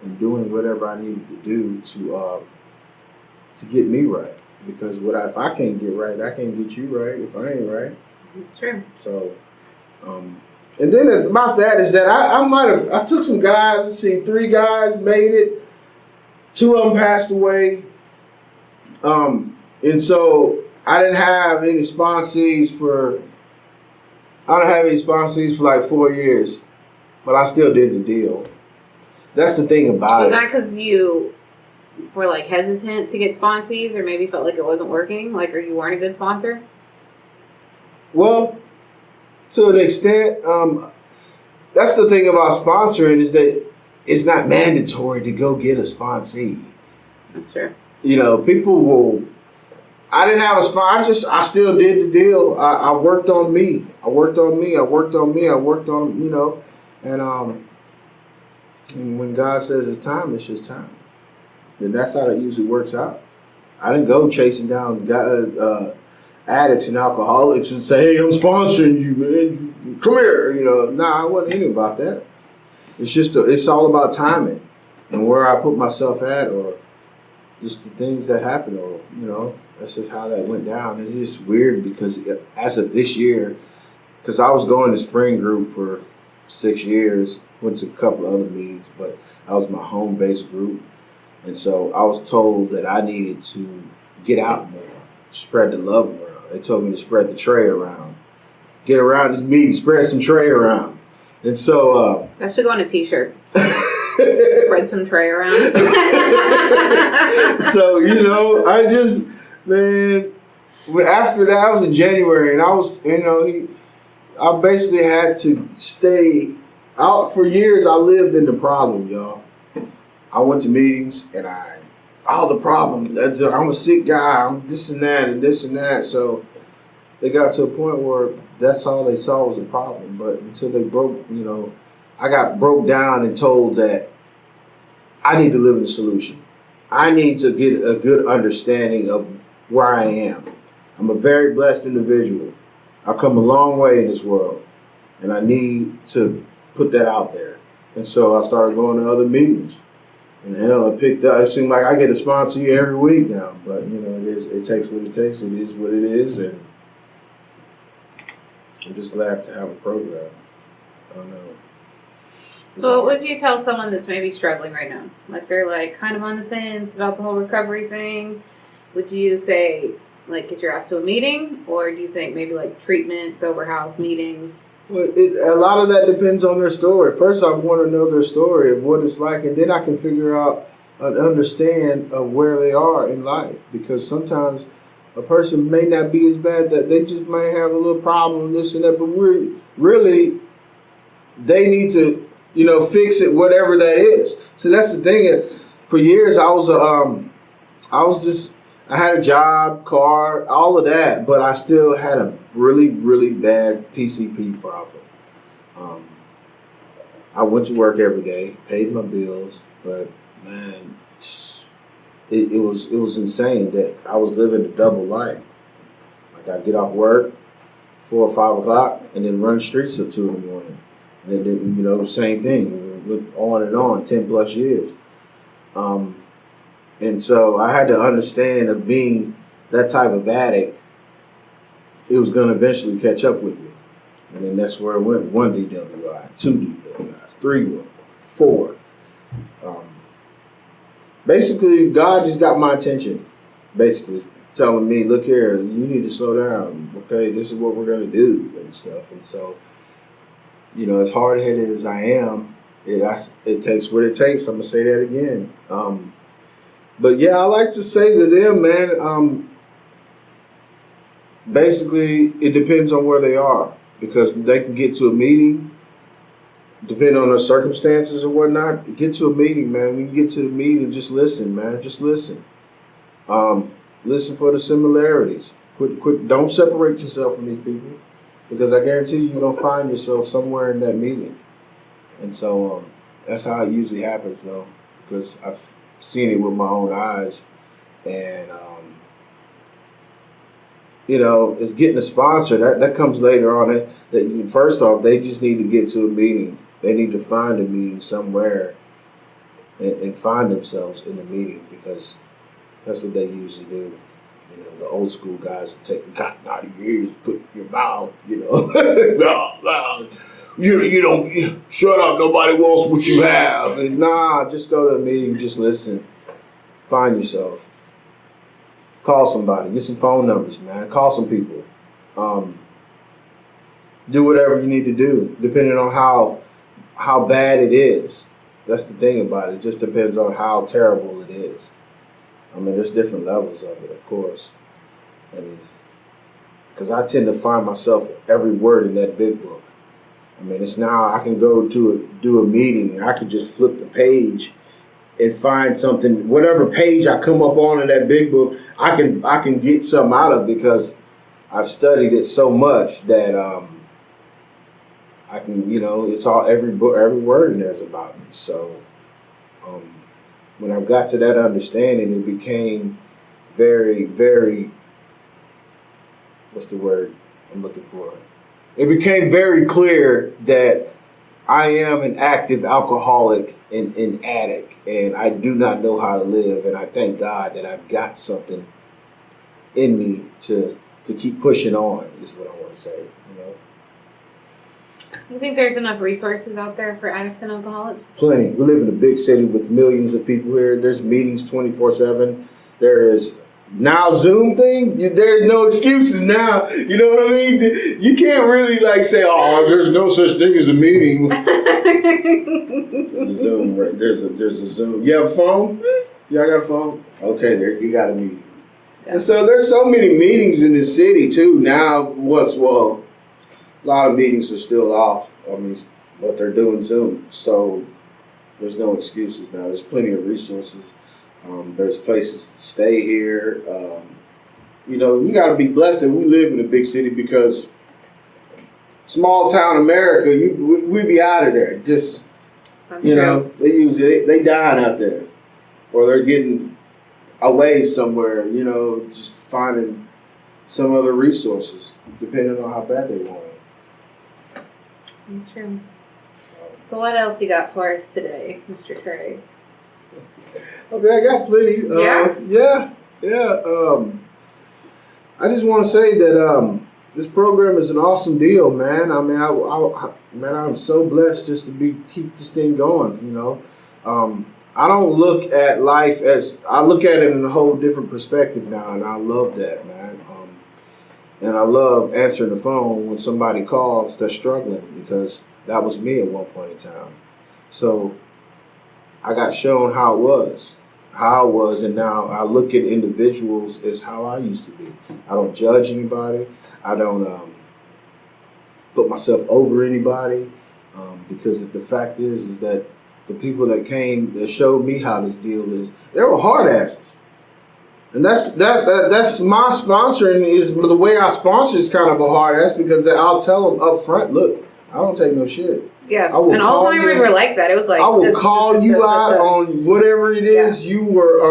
B: and doing whatever I needed to do to get me right. Because if I can't get right, I can't get you right if I ain't right.
A: That's true.
B: So, and then about that is that I took some guys. Let's see, 3 guys made it. 2 of them passed away. And so I didn't have any sponsees for like 4 years, but I still did the deal. That's the thing about it.
A: Was that because you were like hesitant to get sponsees, or maybe felt like it wasn't working, like, or you weren't a good sponsor?
B: Well, to an extent, that's the thing about sponsoring is that it's not mandatory to go get a sponsee.
A: That's true.
B: People will. I didn't have a sponsor. I still did the deal. I worked on me. I worked on, and when God says it's time, it's just time. And that's how it usually works out. I didn't go chasing down addicts and alcoholics and say, hey, I'm sponsoring you, man. Come here. Nah, I wasn't into about that. It's all about timing and where I put myself at, or just the things that happen, or, that's just how that went down. It's just weird because as of this year, because I was going to spring group for 6 years, went to a couple of other meetings, but that was my home-based group. And so I was told that I needed to get out more, spread the love around. They told me to spread the tray around. Get around this meeting, spread some tray around. And so...
A: that should go on a t-shirt. Spread some tray around.
B: So, I just, man, after that, I was in January, and I was, I basically had to stay out for years. I lived in the problem, y'all. I went to meetings, and all the problem. I'm a sick guy. I'm this and that and this and that. So they got to a point where that's all they saw was a problem. But until they broke, I got broke down and told that I need to live in the solution. I need to get a good understanding of where I am. I'm a very blessed individual. I've come a long way in this world, and I need to put that out there. And so I started going to other meetings. And hell, I picked up. It seemed like I get a sponsor every week now. But it takes what it takes. It is what it is, and I'm just glad to have a program. I don't know.
A: So what would you tell someone that's maybe struggling right now? Like they're like kind of on the fence about the whole recovery thing. Would you say like get your ass to a meeting, or do you think maybe like treatment, sober house meetings?
B: Well, a lot of that depends on their story. First, I want to know their story of what it's like, and then I can figure out and understand of where they are in life. Because sometimes a person may not be as bad, that they just may have a little problem, this and that. But they need to, fix it, whatever that is. So that's the thing. For years, I had a job, car, all of that, but I still had a really, really bad PCP problem. Um, I went to work every day, paid my bills, but man, it was insane that I was living a double life. Like I'd get off work 4 or 5 o'clock and then run the streets till 2 in the morning. And then, same thing. It went on and on, 10 plus years. And so I had to understand of being that type of addict, it was going to eventually catch up with me. And then that's where it went. 1 DWI, 2 DWIs, 3, 4. Basically, God just got my attention. Basically, telling me, look here, you need to slow down. Okay, this is what we're going to do and stuff. And so, as hard-headed as I am, it takes what it takes. I'm going to say that again. But yeah, I like to say to them, man, basically, it depends on where they are. Because they can get to a meeting, depending on their circumstances or whatnot, get to a meeting, man. When you get to the meeting, just listen, man. Just listen. Listen for the similarities. Quit. Don't separate yourself from these people, because I guarantee you're gonna find yourself somewhere in that meeting. And so that's how it usually happens, though, because I've seen it with my own eyes. And it's getting a sponsor. That comes later on. First off, they just need to get to a meeting. They need to find a meeting somewhere and find themselves in the meeting, because that's what they usually do. The old school guys will take the cotton out of your ears, put it in your mouth, You don't, shut up, nobody wants what you have. And just go to a meeting, just listen. Find yourself. Call somebody, get some phone numbers, man. Call some people. Do whatever you need to do, depending on how bad it is. That's the thing about it. It just depends on how terrible it is. I mean, there's different levels of it, of course. And because I tend to find myself every word in that big book. I mean, it's now I can go to do a meeting and I can just flip the page and find something, whatever page I come up on in that big book, I can get something out of, because I've studied it so much that I can, it's all every word in there is about me. So when I got to that understanding, it became very, very, what's the word I'm looking for? It became very clear that I am an active alcoholic and an addict, and I do not know how to live. And I thank God that I've got something in me to keep pushing on, is what I want to say.
A: You think there's enough resources out there for addicts and alcoholics?
B: Plenty. We live in a big city with millions of people here. There's meetings 24/7. There is now Zoom thing. There's no excuses now. You know what I mean? You can't really say, "Oh, there's no such thing as a meeting." There's a Zoom. Right? There's a Zoom. You have a phone? Y'all got a phone? Okay, there you got a meeting. Yeah. And so there's so many meetings in this city too now. A lot of meetings are still off. I mean, but they're doing Zoom, so there's no excuses now. There's plenty of resources. There's places to stay here. We got to be blessed that we live in a big city, because small town America, we be out of there. Just they dying out there, or they're getting away somewhere. Just finding some other resources, depending on how bad they want it.
A: That's true. So what else you got for us today, Mr. Craig?
B: Okay, I got plenty. I just want to say that this program is an awesome deal, man. I mean, I'm so blessed just to keep this thing going. I don't look at life I look at it in a whole different perspective now, and I love that, man. And I love answering the phone when somebody calls that's struggling, because that was me at one point in time. So I got shown how it was, and now I look at individuals as how I used to be. I don't judge anybody. I don't put myself over anybody. Because the fact is that the people that came that showed me how this deal is, they were hard asses. And that's my sponsoring is the way I sponsor is kind of a hard ass because I'll tell them up front, look, I don't take no shit.
A: Yeah, and all timers were like that. It was like
B: I will call you out on whatever it is you were.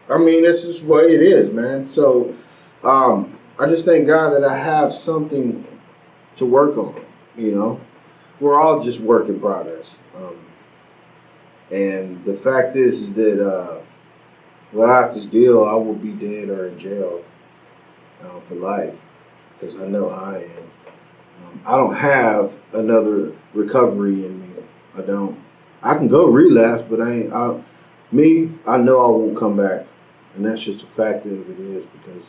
B: I mean, that's just the way it is, man. So, I just thank God that I have something to work on. You know, we're all just work in progress. And the fact is that without this deal, I will be dead or in jail for life because I know I am. I don't have another recovery in me. I don't. I can go relapse, but I know I won't come back. And that's just a fact of it is because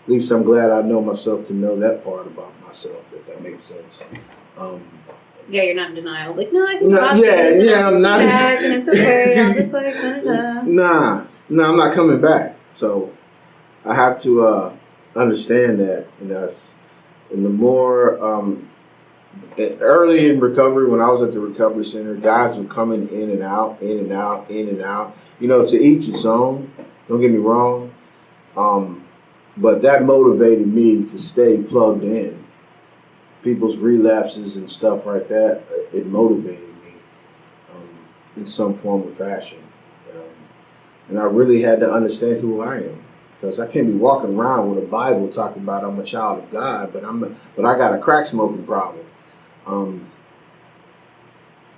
B: at least I'm glad I know myself to know that part about myself, if that makes sense.
A: Yeah, you're not in denial. Like, no, I can talk I'm not back and it's okay. I'm just like,
B: Nah, I'm not coming back. So I have to understand that, and the more early in recovery, when I was at the recovery center, guys were coming in and out, in and out, in and out. You know, to each its own. Don't get me wrong, but that motivated me to stay plugged in. People's relapses and stuff like that, it motivated me in some form or fashion. And I really had to understand who I am. Because I can't be walking around with a Bible talking about I'm a child of God, but I got a crack smoking problem.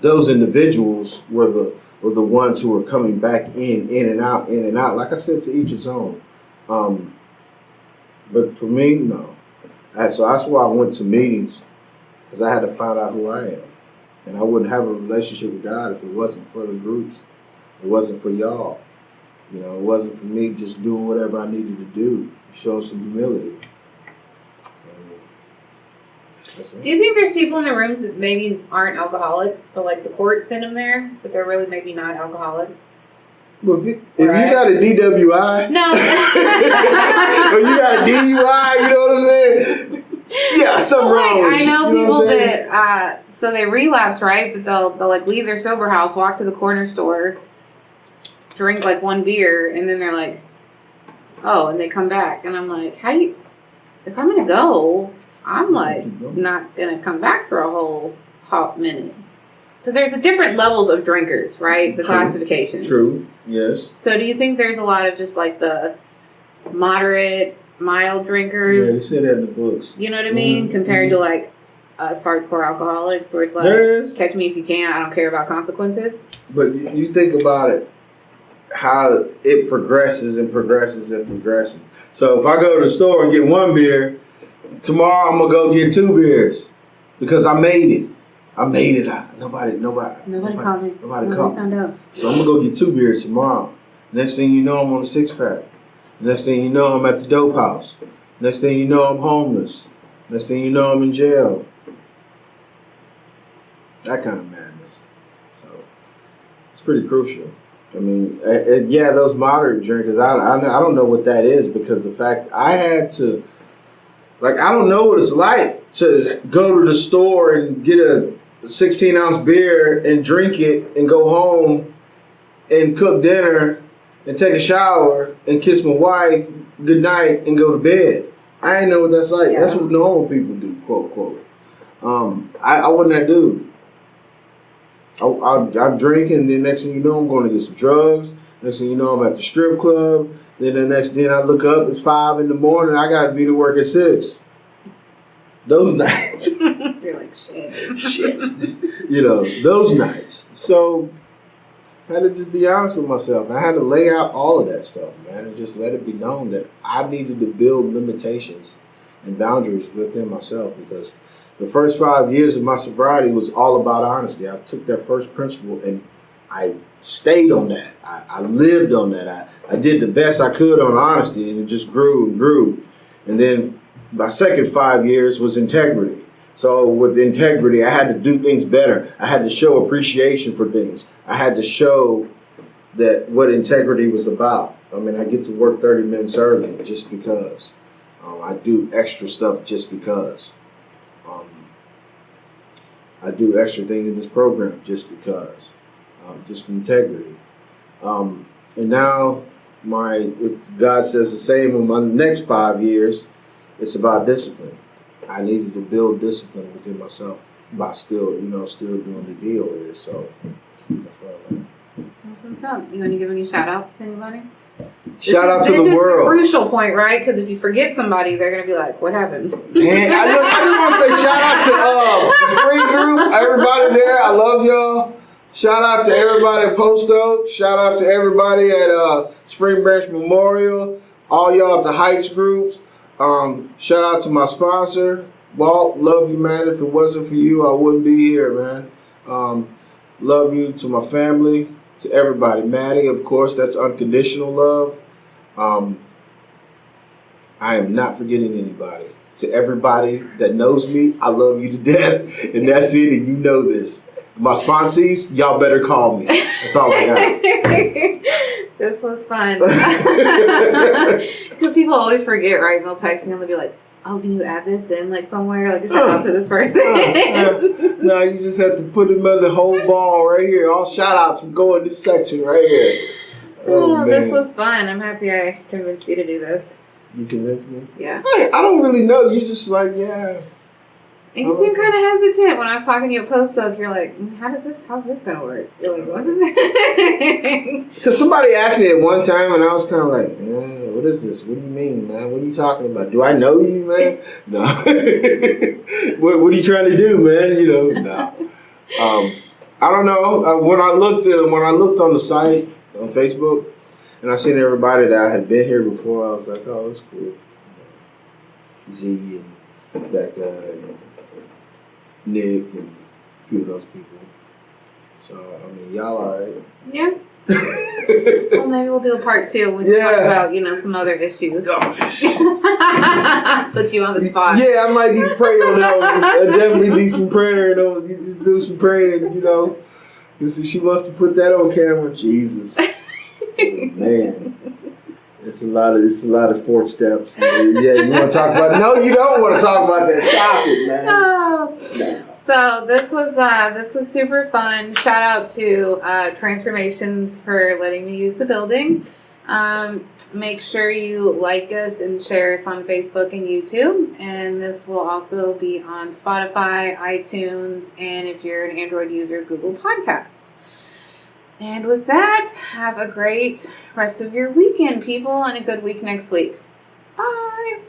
B: Those individuals were the ones who were coming back in and out, in and out. Like I said, to each its own. But for me, no. So that's why I went to meetings, because I had to find out who I am. And I wouldn't have a relationship with God if it wasn't for the groups. It wasn't for y'all. You know, it wasn't for me just doing whatever I needed to do. Show some humility.
A: Do you think there's people in the rooms that maybe aren't alcoholics, but like the court sent them there, but they're really maybe not alcoholics?
B: Well, if you got a DWI,
A: no,
B: or you got a DUI, you know what I'm saying? Yeah, something wrong with
A: I know
B: you.
A: people that so they relapse, right? But they'll like leave their sober house, walk to the corner store, drink like one beer, and then they're like, oh, and they come back, and I'm like, if I'm gonna go, I'm like not gonna come back for a whole hot minute. Because there's different levels of drinkers, right? The classifications.
B: True, yes.
A: So do you think there's a lot of just like the moderate, mild drinkers?
B: Yeah, they say that in the books.
A: You know what I mean? Compared to like us hardcore alcoholics where it's like, catch me if you can, I don't care about consequences.
B: But you think about it, how it progresses and progresses and progresses. So if I go to the store and get one beer, tomorrow I'm going to go get 2 beers because I made it. Nobody caught me. Nobody
A: found out.
B: So I'm going to go get 2 beers tomorrow. Next thing you know, I'm on a 6-pack. Next thing you know, I'm at the dope house. Next thing you know, I'm homeless. Next thing you know, I'm in jail. That kind of madness. So it's pretty crucial. I mean, yeah, those moderate drinkers, I don't know what that is because the fact I had to, like, I don't know what it's like to go to the store and get a 16-ounce beer and drink it and go home and cook dinner and take a shower and kiss my wife goodnight and go to bed. I didn't know what that's like. Yeah. That's what normal people do, quote, quote. I wasn't that dude. I drink and then next thing you know, I'm going to get some drugs. Next thing you know, I'm at the strip club. Then I look up, it's 5 in the morning. I got to be to work at 6. Those nights.
A: You're like, shit.
B: You know, those nights. So I had to just be honest with myself. I had to lay out all of that stuff, man, and just let it be known that I needed to build limitations and boundaries within myself because the first 5 years of my sobriety was all about honesty. I took that first principle and I stayed on that. I lived on that. I did the best I could on honesty and it just grew and grew. And then my second 5 years was integrity. So with integrity, I had to do things better. I had to show appreciation for things. I had to show that what integrity was about. I mean, I get to work 30 minutes early just because. I do extra stuff just because. I do extra things in this program just because, just integrity. And now, if God says the same in my next 5 years, it's about discipline. I needed to build discipline within myself by still doing the deal here. So that's what I like.
A: That's what's up. You want to give any shout outs to anybody?
B: Shout out to the world.
A: This is the crucial point, right? Because if you forget somebody, they're going to be like, what happened?
B: Man, I just want to say shout out to the Spring Group, everybody there. I love y'all. Shout out to everybody at Post Oak. Shout out to everybody at Spring Branch Memorial. All y'all at the Heights groups. Shout out to my sponsor, Walt. Love you, man. If it wasn't for you, I wouldn't be here, man. Love you to my family, to everybody. Maddie, of course, that's unconditional love. I am not forgetting anybody. To everybody that knows me, I love you to death, and that's it, and you know this. My sponsees, y'all better call me. That's all I got.
A: This was fun. Because people always forget, right? And they'll text me and they'll be like, oh, can you add this in like somewhere? Like a shout out to this person.
B: No, you just have to put them in the whole ball right here. All shout outs will go in this section right here.
A: Oh,
B: man.
A: This was fun. I'm happy I convinced you to do this.
B: You convinced me?
A: Yeah.
B: Hey, I don't really know. You just like, yeah.
A: And you seem kind of hesitant when I was talking to you at Post Oak. You're like, how's this going to work? You're like, what? Because
B: somebody asked me at one time, and I was kind of like, what is this? What do you mean, man? What are you talking about? Do I know you, man? No. what are you trying to do, man? No. I don't know. When I looked on the site on Facebook, and I seen everybody that I had been here before, I was like, oh, it's cool. Z and Becca and Nick and a few of those people. So, I mean, y'all all right.
A: Yeah. Well, maybe we'll do a part 2 when we talk about, some other issues. Put you on the spot.
B: Yeah, I might need to pray on that one. I definitely need some prayer. You just do some praying, Because she wants to put that on camera. Jesus. Man. It's a lot of sports steps. Yeah, you want to talk about? No, you don't want to talk about that. Stop it, man.
A: No. So this was super fun. Shout out to Transformations for letting me use the building. Make sure you like us and share us on Facebook and YouTube. And this will also be on Spotify, iTunes, and if you're an Android user, Google Podcasts. And with that, have a great rest of your weekend, people, and a good week next week. Bye!